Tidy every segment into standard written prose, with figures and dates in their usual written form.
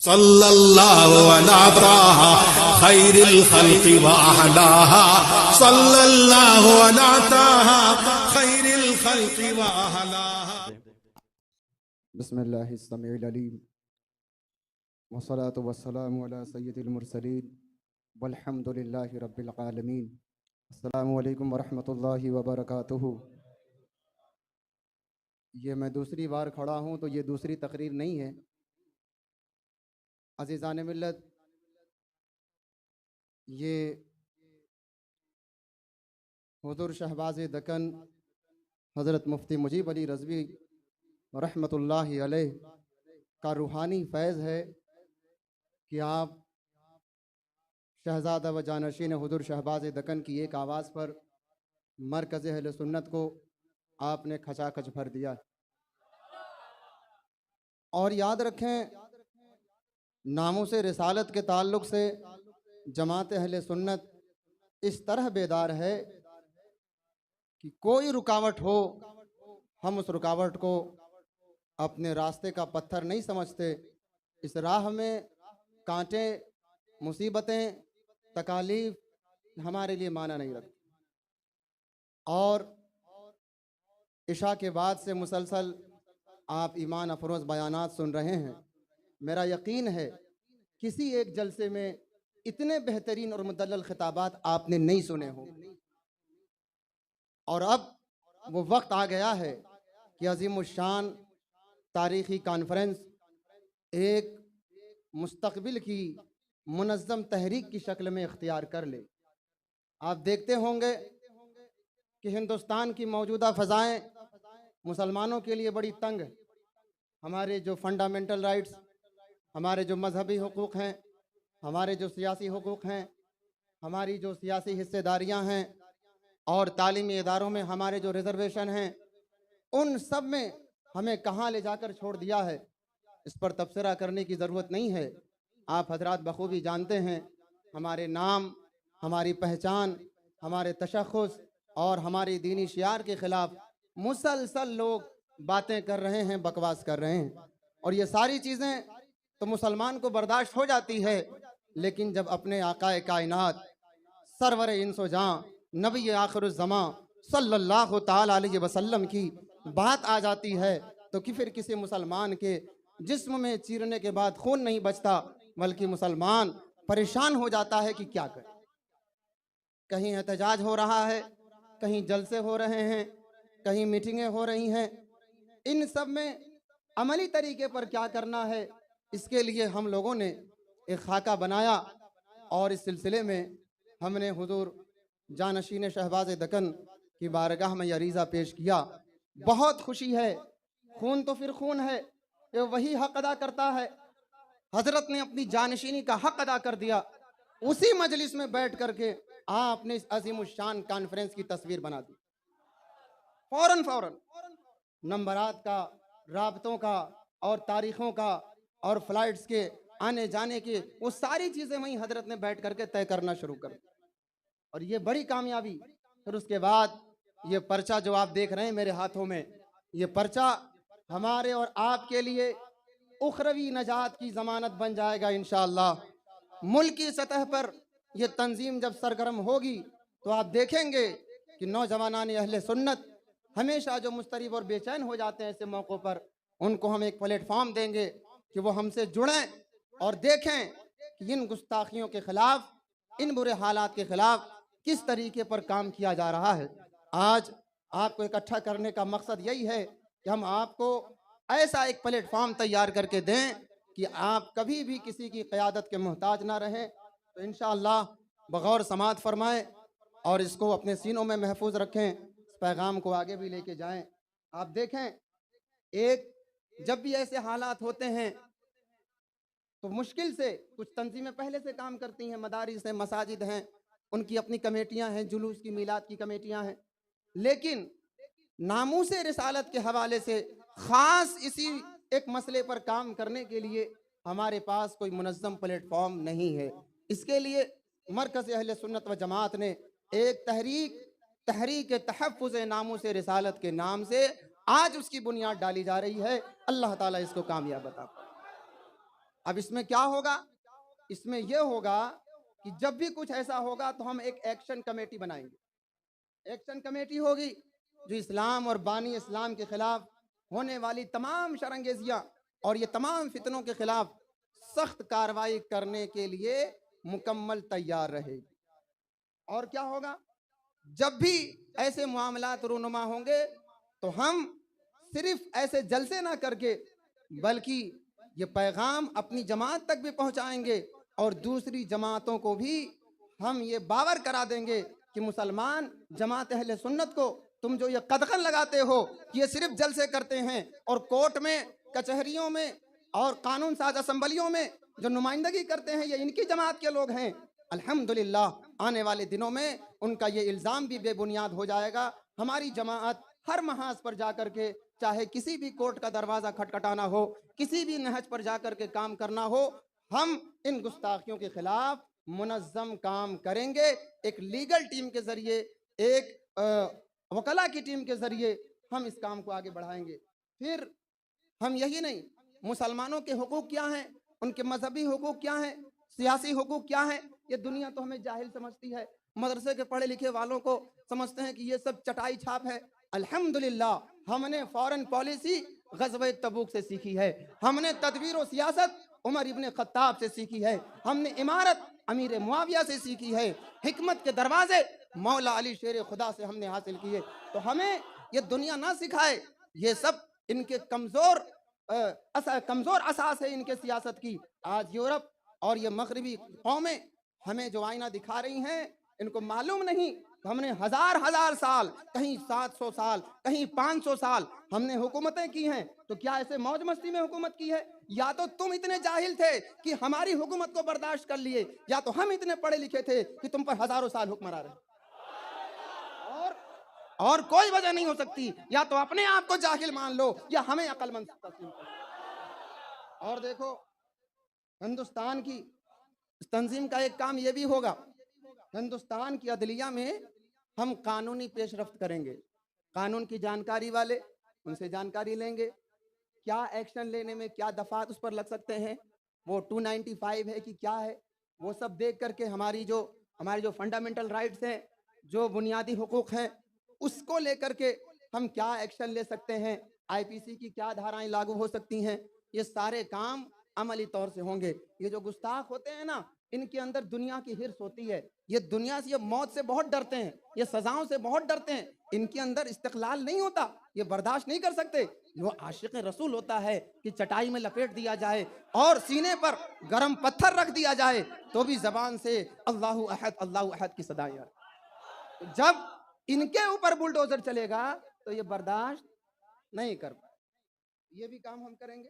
सल्लल्लाहु अला ताहा खैरिल खल्क़ि व अहलाहा सल्लल्लाहु अला ताहा खैरिल खल्क़ि व अहलाहा। बिस्मिल्लाहिस समीउल अलीम वस्सलातु वस्सलामु अला सय्यिदिल मुरसलीन वल्हम्दुलिल्लाहि रब्बिल आलमीन। अस्सलामु अलैकुम वरहमतुल्लाहि वबरकातुहू। ये मैं दूसरी बार खड़ा हूँ तो ये दूसरी तकरीर नहीं है। अज़ीज़ान मिल्लत, ये हुज़ूर शहबाज़ दक्कन हज़रत मुफ्ती मुजीब अली रज़वी रहमतुल्लाहि अलैह का रूहानी फैज़ है कि आप शहज़ादा व जानशीन हुज़ूर शहबाज़ दक्कन की एक आवाज़ पर मरकज़ अहले सुन्नत को आपने खचाखच भर दिया। और याद रखें, नामूसे रिसालत के ताल्लुक़ से जमात अहले सुन्नत इस तरह बेदार है कि कोई रुकावट हो, हम उस रुकावट को अपने रास्ते का पत्थर नहीं समझते। इस राह में कांटे, मुसीबतें, तकालीफ हमारे लिए माना नहीं रखती। और इशा के बाद से मुसलसल आप ईमान अफरोज़ बयानात सुन रहे हैं। मेरा यकीन है किसी एक जलसे में इतने बेहतरीन और मुदल्लल खिताबात आपने नहीं सुने हों। और अब वो वक्त आ गया है कि अज़ीमुश्शान तारीख़ी कॉन्फ्रेंस एक मुस्तक़बिल की मुनज़्ज़म तहरीक की शक्ल में इख्तियार कर ले। आप देखते होंगे कि हिंदुस्तान की मौजूदा फ़ज़ाएँ मुसलमानों के लिए बड़ी तंग है। हमारे जो फंडामेंटल राइट्स, हमारे जो मजहबी हुकूक़ हैं, हमारे जो सियासी हुकूक़ हैं, हमारी जो सियासी हिस्सेदारियां हैं और तालीमी इदारों में हमारे जो रिजर्वेशन हैं, उन सब में हमें कहाँ ले जाकर छोड़ दिया है, इस पर तबसरा करने की ज़रूरत नहीं है। आप हजरात बखूबी जानते हैं, हमारे नाम, हमारी पहचान, हमारे तशख़्ख़ुस और हमारी दीनी शियार के ख़िलाफ़ मुसलसल लोग बातें कर रहे हैं, बकवास कर रहे हैं। और ये सारी चीज़ें तो मुसलमान को बर्दाश्त हो जाती है, लेकिन जब अपने आकाए कायनात सरवर इंसो जां नबी आखिरुज़्ज़मां सल्लल्लाहु ताला अलैहि वसल्लम की बात आ जाती है तो कि फिर किसी मुसलमान के जिस्म में चीरने के बाद खून नहीं बचता, बल्कि मुसलमान परेशान हो जाता है कि क्या करे। कहीं एहतजाज हो रहा है, कहीं जलसे हो रहे हैं, कहीं मीटिंगें हो रही हैं। इन सब में अमली तरीके पर क्या करना है, इसके लिए हम लोगों ने एक खाका बनाया और इस सिलसिले में हमने हुजूर जानशीन शहबाज़ दक्कन की बारगाह में यह अरीज़ा पेश किया। बहुत खुशी है, खून तो फिर खून है, ये वही हक अदा करता है। हजरत ने अपनी जानशीनी का हक अदा कर दिया। उसी मजलिस में बैठ करके आपने इस अज़ीमुश्शान कॉन्फ्रेंस की तस्वीर बना दी। फौरन नंबरात का, राबतों का और तारीख़ों का और फ्लाइट्स के आने जाने की वो सारी चीज़ें वहीं हजरत ने बैठ करके तय करना शुरू कर दी। और ये बड़ी कामयाबी। फिर उसके बाद ये पर्चा जो आप देख रहे हैं मेरे हाथों में, ये पर्चा हमारे और आपके लिए उखरवी नजात की ज़मानत बन जाएगा इंशाअल्लाह। मुल्क की सतह पर यह तंजीम जब सरगर्म होगी तो आप देखेंगे कि नौजवानान अहले सुन्नत हमेशा जो मुस्तरिब और बेचैन हो जाते हैं ऐसे मौक़ों पर, उनको हम एक प्लेटफॉर्म देंगे कि वो हमसे जुड़ें और देखें कि इन गुस्ताखियों के ख़िलाफ़, इन बुरे हालात के ख़िलाफ़ किस तरीके पर काम किया जा रहा है। आज आपको इकट्ठा करने का मकसद यही है कि हम आपको ऐसा एक प्लेटफॉर्म तैयार करके दें कि आप कभी भी किसी की क़यादत के मोहताज ना रहें। तो इंशाअल्लाह बग़ौर समात फरमाएँ और इसको अपने सीनों में महफूज रखें, इस पैगाम को आगे भी लेके जाएं। आप देखें, एक जब भी ऐसे हालात होते हैं तो मुश्किल से कुछ तंजीमें पहले से काम करती हैं, मदारिस हैं, मसाजिद हैं, उनकी अपनी कमेटियां हैं, जुलूस की, मीलाद की कमेटियां हैं। लेकिन नामूसे रिसालत के हवाले से ख़ास इसी एक मसले पर काम करने के लिए हमारे पास कोई मुनज़्ज़म प्लेटफॉर्म नहीं है। इसके लिए मरकज़ अहले सुन्नत व जमात ने एक तहरीक तहफ़्फ़ुज़ नामूसे रिसालत के नाम से आज उसकी बुनियाद डाली जा रही है। अल्लाह ताला इसको कामयाब बता पाए। अब इसमें क्या होगा? इसमें यह होगा कि जब भी कुछ ऐसा होगा तो हम एक एक्शन कमेटी बनाएंगे। एक्शन कमेटी होगी जो इस्लाम और बानी इस्लाम के खिलाफ होने वाली तमाम शरंगेजियां और ये तमाम फितनों के खिलाफ सख्त कार्रवाई करने के लिए मुकम्मल तैयार रहेगी। और क्या होगा? जब भी ऐसे मामलात रूनुमा होंगे तो हम सिर्फ ऐसे जलसे ना करके बल्कि ये पैगाम अपनी जमात तक भी पहुंचाएंगे और दूसरी जमातों को भी हम ये बावर करा देंगे कि मुसलमान जमात अहले सुन्नत को तुम जो ये कदगन लगाते हो कि ये सिर्फ जलसे करते हैं और कोर्ट में, कचहरियों में और कानून साज असम्बलियों में जो नुमाइंदगी करते हैं ये इनकी जमात के लोग हैं। अल्हम्दुलिल्लाह आने वाले दिनों में उनका ये इल्ज़ाम भी बेबुनियाद हो जाएगा। हमारी जमात हर महाज पर जाकर के, चाहे किसी भी कोर्ट का दरवाज़ा खटखटाना हो, किसी भी नहज पर जाकर के काम करना हो, हम इन गुस्ताखियों के खिलाफ मुनज़्ज़म काम करेंगे। एक लीगल टीम के ज़रिए, एक वकला की टीम के ज़रिए हम इस काम को आगे बढ़ाएंगे। फिर हम यही नहीं, मुसलमानों के हुकूक क्या हैं, उनके मजहबी हुकूक क्या हैं, सियासी हुकूक क्या हैं, ये दुनिया तो हमें जाहिल समझती है। मदरसे के पढ़े लिखे वालों को समझते हैं कि ये सब चटाई छाप है। अल्हम्दुलिल्लाह हमने फॉरेन पॉलिसी ग़ज़वे तबूक से सीखी है, हमने तदबीर और सियासत उमर इब्ने खत्ताब से सीखी है, हमने इमारत अमीर मुआविया से सीखी है, हिकमत के दरवाजे मौला अली शेर खुदा से हमने हासिल किए। तो हमें ये दुनिया ना सिखाए, ये सब इनके कमज़ोर असास है इनके सियासत की। आज यूरोप और ये मगरबी कौमें हमें जो आईना दिखा रही हैं, इनको मालूम नहीं हमने हजार साल, कहीं 700 साल, कहीं 500 साल हमने हुकूमतें की हैं। तो क्या ऐसे मौज मस्ती में हुकूमत की है? या तो तुम इतने जाहिल थे कि हमारी हुकूमत को बर्दाश्त कर लिए, या तो हम इतने पढ़े लिखे थे कि तुम पर हजारों साल हुक्मरान रहे। और कोई वजह नहीं हो सकती। या तो अपने आप को जाहिल मान लो या हमें अक्लमंद तस्लीम करो। और देखो, हिंदुस्तान की तंजीम का एक काम यह भी होगा, हिंदुस्तान की अदलिया में हम कानूनी पेशरफ्त करेंगे। कानून की जानकारी वाले, उनसे जानकारी लेंगे, क्या एक्शन लेने में क्या दफात उस पर लग सकते हैं, वो 295 है कि क्या है, वो सब देख करके हमारी जो फंडामेंटल राइट्स हैं, जो बुनियादी हुकूक हैं, उसको लेकर के हम क्या एक्शन ले सकते हैं, आईपीसी की क्या धाराएं लागू हो सकती हैं, ये सारे काम अमली तौर से होंगे। ये जो गुस्ताख होते हैं ना, इनके अंदर दुनिया की हिर्स होती है, ये दुनिया से, ये मौत से बहुत डरते हैं, ये सजाओं से बहुत डरते हैं, इनके अंदर इस्तिक़लाल नहीं होता, ये बर्दाश्त नहीं कर सकते। वो आशिक़ रसूल होता है कि चटाई में लपेट दिया जाए और सीने पर गरम पत्थर रख दिया जाए तो भी जबान से अल्लाहु अहद की सदाएं आए। जब इनके ऊपर बुलडोजर चलेगा तो ये बर्दाश्त नहीं कर पाए। ये भी काम हम करेंगे।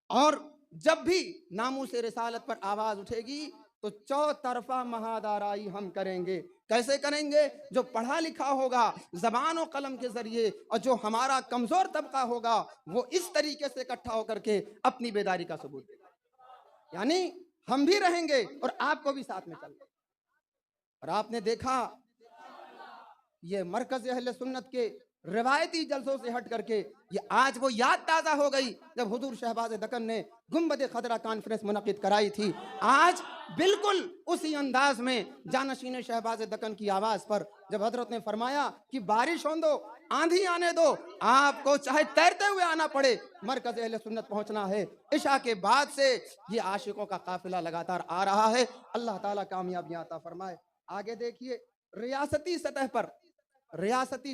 और जब भी नामूस रिसालत पर आवाज उठेगी तो चौतरफा महादाराई हम करेंगे। कैसे करेंगे? जो पढ़ा लिखा होगा जबान और कलम के जरिए, और जो हमारा कमजोर तबका होगा वो इस तरीके से इकट्ठा होकर के अपनी बेदारी का सबूत देगा। यानी हम भी रहेंगे और आपको भी साथ में चलना। और आपने देखा ये मरकज अहले सुन्नत के रिवायती जलसों से हट करके ये आज वो याद ताज़ा हो गई जब हुजूर शहबाज दक्कन ने गुंबद खदरा कॉन्फ्रेंस मुनक़िद कराई थी। आज बिल्कुल उसी अंदाज में जानशीन शहबाज दक्कन की आवाज़ पर जब हजरत ने फरमाया कि बारिश होने दो, आंधी आने दो, आपको चाहे तैरते हुए आना पड़े, मरकज अहले सुन्नत पहुंचना है। इशा के बाद से ये आशिकों का काफिला लगातार आ रहा है। अल्लाह ताला कामयाबियां अता फरमाए। आगे देखिए, रियासती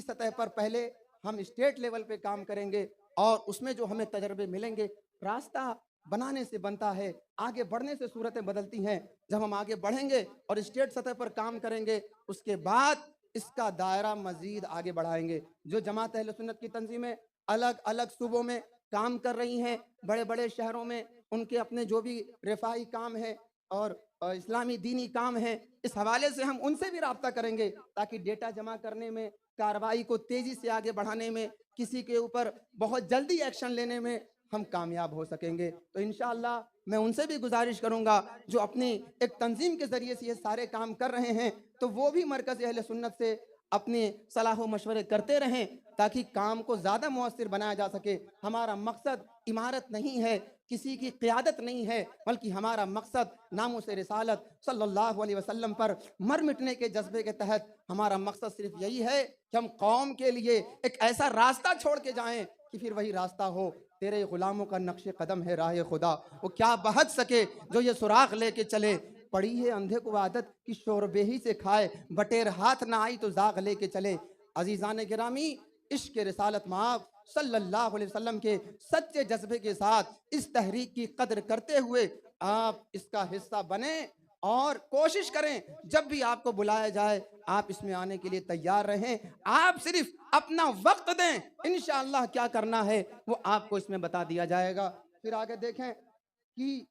सतह पर पहले हम स्टेट लेवल पे काम करेंगे और उसमें जो हमें तजर्बे मिलेंगे, रास्ता बनाने से बनता है, आगे बढ़ने से सूरतें बदलती हैं। जब हम आगे बढ़ेंगे और स्टेट सतह पर काम करेंगे, उसके बाद इसका दायरा मजीद आगे बढ़ाएंगे। जो जमात अहले सुन्नत की तंजीमें अलग अलग सूबों में काम कर रही हैं, बड़े बड़े शहरों में उनके अपने जो भी रिफाई काम है और इस्लामी दीनी काम है, इस हवाले से हम उनसे भी राब्ता करेंगे ताकि डेटा जमा करने में, कार्रवाई को तेजी से आगे बढ़ाने में, किसी के ऊपर बहुत जल्दी एक्शन लेने में हम कामयाब हो सकेंगे। तो इंशाअल्लाह मैं उनसे भी गुजारिश करूंगा जो अपनी एक तंजीम के ज़रिए से ये सारे काम कर रहे हैं, तो वो भी मरकज़ अहले सुन्नत से अपने सलाह मशवरे करते रहें ताकि काम को ज़्यादा मौसर बनाया जा सके। हमारा मकसद इमारत नहीं है, किसी की क़ियादत नहीं है, बल्कि हमारा मकसद नामूस रिसालत सल्लल्लाहु अलैहि वसल्लम पर मर मिटने के जज्बे के तहत हमारा मकसद सिर्फ यही है कि हम कौम के लिए एक ऐसा रास्ता छोड़ के जाएं कि फिर वही रास्ता हो। तेरे गुलामों का नक्श कदम है राह खुदा, वो क्या बहक सके जो ये सुराख लेके चले। पड़ी है अंधे को आदत कि शोरबेही से खाए, बटेर हाथ ना आई तो जाग लेके चले। अजीज़ान गिरामी, इश्क रिसालत माब सल्लल्लाहु अलैहि वसल्लम के सच्चे जज्बे के साथ इस तहरीक की कदर करते हुए आप इसका हिस्सा बने और कोशिश करें जब भी आपको बुलाया जाए आप इसमें आने के लिए तैयार रहें। आप सिर्फ अपना वक्त दें, इंशाअल्लाह क्या करना है वो आपको इसमें बता दिया जाएगा। फिर आगे देखें कि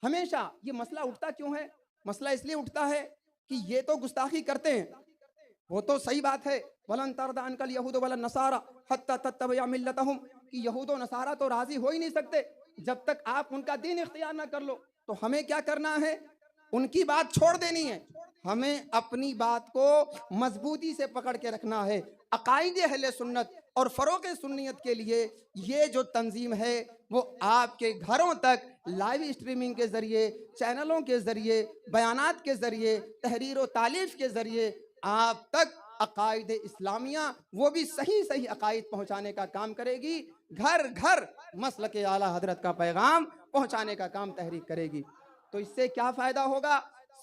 हमेशा ये मसला उठता क्यों है। मसला इसलिए उठता है कि ये तो गुस्ताखी करते हैं, वो तो सही बात है, वलन तरदा अनकल यहूद वलन नसारा हत्ता तत्तबिअ मिल्लतहुम, कि यहूद और नसारा तो राजी हो ही नहीं सकते जब तक आप उनका दीन इख्तियार ना कर लो। तो हमें क्या करना है, उनकी बात छोड़ देनी है, हमें अपनी बात को मजबूती से पकड़ के रखना है। अकायदे अहले सुन्नत और फ़रोग़ सुन्नियत के लिए ये जो तंजीम है वो आपके घरों तक लाइव स्ट्रीमिंग के ज़रिए, चैनलों के ज़रिए, बयानात के ज़रिए, तहरीर व तालीफ़ के ज़रिए आप तक अकायदे इस्लामिया, वो भी सही सही अकायद पहुँचाने का काम करेगी। घर घर मसलक आला हजरत का पैगाम पहुँचाने का काम तहरीक करेगी। तो इससे क्या फ़ायदा होगा,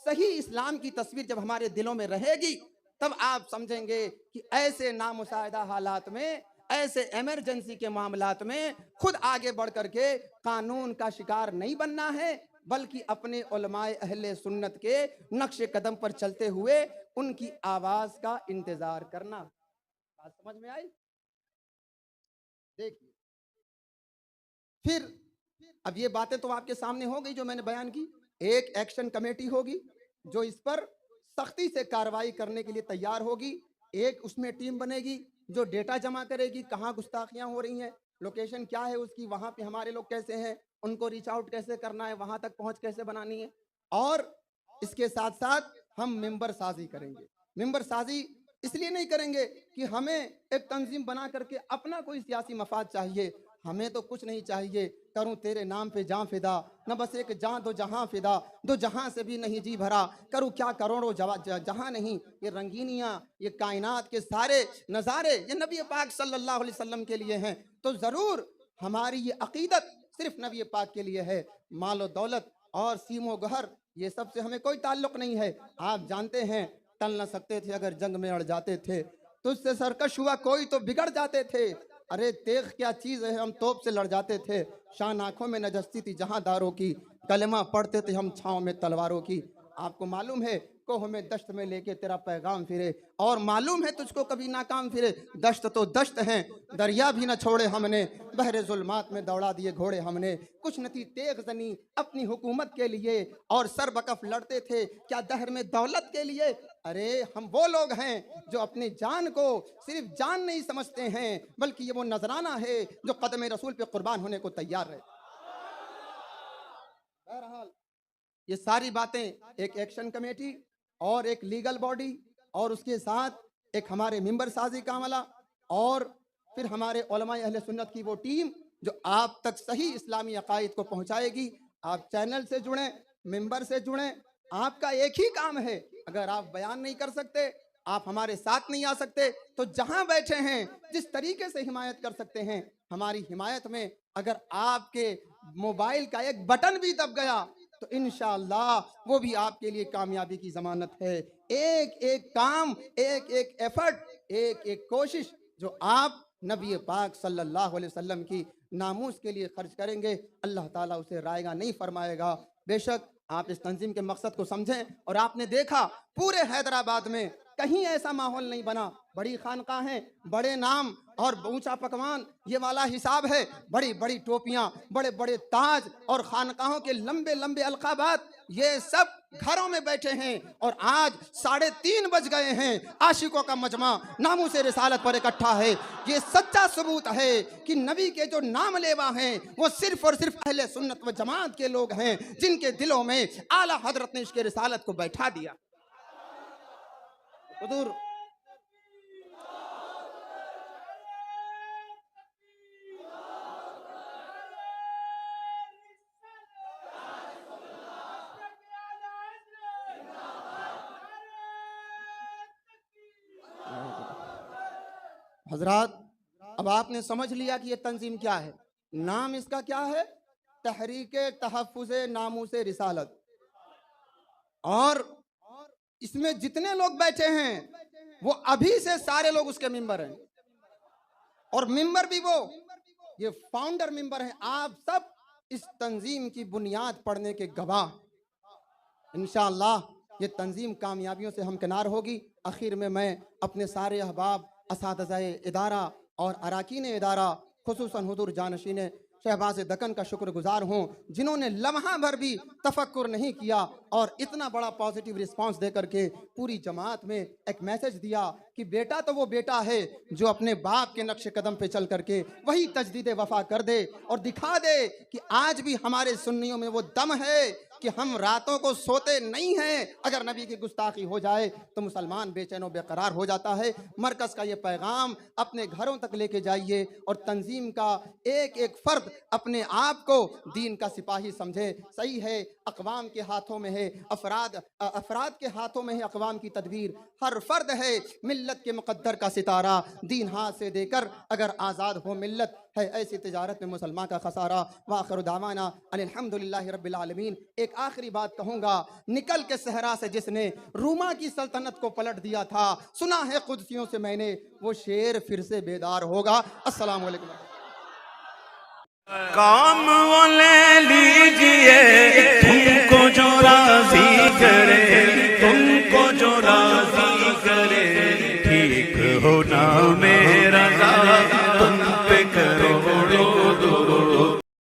सही इस्लाम की तस्वीर जब हमारे दिलों में रहेगी तब आप समझेंगे कि ऐसे नामुसाइदा हालात में, ऐसे इमरजेंसी के मामलात में खुद आगे बढ़ करके कानून का शिकार नहीं बनना है, बल्कि अपने उलमाए अहले सुन्नत के नक्श कदम पर चलते हुए उनकी आवाज़ का इंतज़ार करना। बात समझ में आई? देखिए, फिर अब ये बातें तो आपके सामने हो गई जो मैंने बयान की। एक एक्शन कमेटी होगी जो इस पर सख्ती से कार्रवाई करने के लिए तैयार होगी। एक उसमें टीम बनेगी जो डेटा जमा करेगी, कहाँ गुस्ताखियाँ हो रही हैं, लोकेशन क्या है उसकी, वहाँ पे हमारे लोग कैसे हैं, उनको रीच आउट कैसे करना है, वहाँ तक पहुँच कैसे बनानी है। और इसके साथ साथ हम मेंबर साजी करेंगे। मेंबर साजी इसलिए नहीं करेंगे कि हमें एक तंजीम बना करके अपना कोई सियासी मफाद चाहिए, हमें तो कुछ नहीं चाहिए। करूं तेरे नाम पे जान फिदा, न बस एक जान दो जहां फिदा, दो जहां से भी नहीं जी भरा, करूं क्या करोड़ों जहां नहीं। ये रंगीनियां, ये कायनात के सारे नज़ारे ये नबी पाक सल्लल्लाहु अलैहि वसल्लम के लिए हैं। तो ज़रूर हमारी ये अकीदत सिर्फ नबी पाक के लिए है। मालो दौलत और सीमो गहर ये सब से हमें कोई ताल्लुक़ नहीं है। आप जानते हैं टल न सकते थे अगर जंग में अड़ जाते थे, तुझसे सरकश हुआ कोई तो बिगड़ जाते थे। अरे तेग क्या चीज़ है, हम तोप से लड़ जाते थे। शान आँखों में नजस्ती थी जहां दारों की, कलमा पढ़ते थे हम छाँव में तलवारों की। आपको मालूम है कोह में दश्त में लेके तेरा पैगाम फिरे, और मालूम है तुझको कभी नाकाम फिरे। दश्त तो दश्त हैं, दरिया भी न छोड़े हमने, बहरे जुल्मात में दौड़ा दिए घोड़े हमने। कुछ न थी तेग जनी अपनी हुकूमत के लिए, और सर बकफ लड़ते थे क्या दहर में दौलत के लिए। अरे हम वो लोग हैं जो अपनी जान को सिर्फ जान नहीं समझते हैं, बल्कि ये वो नजराना है जो कदम रसूल पे कुर्बान होने को तैयार है। बहरहाल ये सारी बातें, एक एक्शन कमेटी और एक लीगल बॉडी और उसके साथ एक हमारे मेंबर साजी का अमला, और फिर हमारे उलमाए अहले सुन्नत की वो टीम जो आप तक सही इस्लामी अकायद को पहुंचाएगी। आप चैनल से जुड़ें, मेंबर से जुड़ें, आपका एक ही काम है। अगर आप बयान नहीं कर सकते, आप हमारे साथ नहीं आ सकते, तो जहां बैठे हैं जिस तरीके से हिमायत कर सकते हैं हमारी हिमायत में, अगर आपके मोबाइल का एक बटन भी दब गया तो इंशाअल्लाह वो भी आपके लिए कामयाबी की जमानत है। एक एक काम, एक एक एफर्ट, एक एक कोशिश जो आप नबी पाक सल्लल्लाहु अलैहि वसल्लम की नामूस के लिए खर्च करेंगे, अल्लाह ताला उसे रायगा नहीं फरमाएगा। बेशक आप इस तंजीम के मकसद को समझें। और आपने देखा पूरे हैदराबाद में कहीं ऐसा माहौल नहीं बना। बड़ी खानकाहें, बड़े नाम और ऊंचा पकवान, ये वाला हिसाब है। बड़ी बड़ी टोपियां, बड़े बड़े ताज और खानकाहों के लंबे लंबे अलकाबात, ये सब घरों में बैठे हैं। और आज 3:30 बज गए हैं, आशिकों का मजमा नामूस रिसालत पर इकट्ठा है। ये सच्चा सबूत है कि नबी के जो नाम लेवा हैं वो सिर्फ और सिर्फ अहले सुन्नत व जमात के लोग हैं, जिनके दिलों में आला हजरत ने इश्क़ रिसालत को बैठा दिया। हुजूर हजरात, अब आपने समझ लिया कि ये तंजीम क्या है। नाम इसका क्या है? तहरीक तहफ़्फ़ुज़ नामूस रिसालत। और इसमें जितने लोग बैठे हैं वो अभी से सारे लोग उसके मेंबर हैं, और मेंबर भी वो, ये फाउंडर मेंबर हैं। आप सब इस तंजीम की बुनियाद पढ़ने के गवाह। इंशाअल्लाह ये तंजीम कामयाबियों से हमकिनार होगी। आखिर में मैं अपने सारे अहबाब, असातिज़ाए इदारा और अराकीन इदारा, खुसूसन हुजूर जानशीन शहबाज दक्कन का शुक्रगुजार हूँ, जिन्होंने लम्हा भर भी तफक्कुर नहीं किया और इतना बड़ा पॉजिटिव रिस्पांस दे करके पूरी जमात में एक मैसेज दिया कि बेटा तो वो बेटा है जो अपने बाप के नक्श कदम पे चल करके वही तजदीद वफा कर दे और दिखा दे कि आज भी हमारे सुन्नियों में वो दम है कि हम रातों को सोते नहीं हैं। अगर नबी की गुस्ताखी हो जाए तो मुसलमान बेचैन बेकरार हो जाता है। मरकज़ का ये पैगाम अपने घरों तक लेके जाइए और तंजीम का एक एक फ़र्द अपने आप को दीन का सिपाही समझे। सही है, अक़वाम के हाथों में है, अफराद के हाथों में है अक़वाम की तदबीर। हर फ़र्द है मिल्लत के मुक़द्दर का सितारा, दीन हाथ से देकर अगर आज़ाद हो मिल्लत है ऐसी तिजारत में मुसलमान का खसारा। व आखिरु दावाना अल्हम्दुलिल्लाहि रब्बिल आलमीन। एक आखिरी बात कहूँगा, निकल के सहरा से जिसने रूमा की सल्तनत को पलट दिया था, सुना है कुदसियों से मैंने, वो शेर फिर से बेदार होगा। अस्सलामु अलैकुम। काम वो ले लीजिए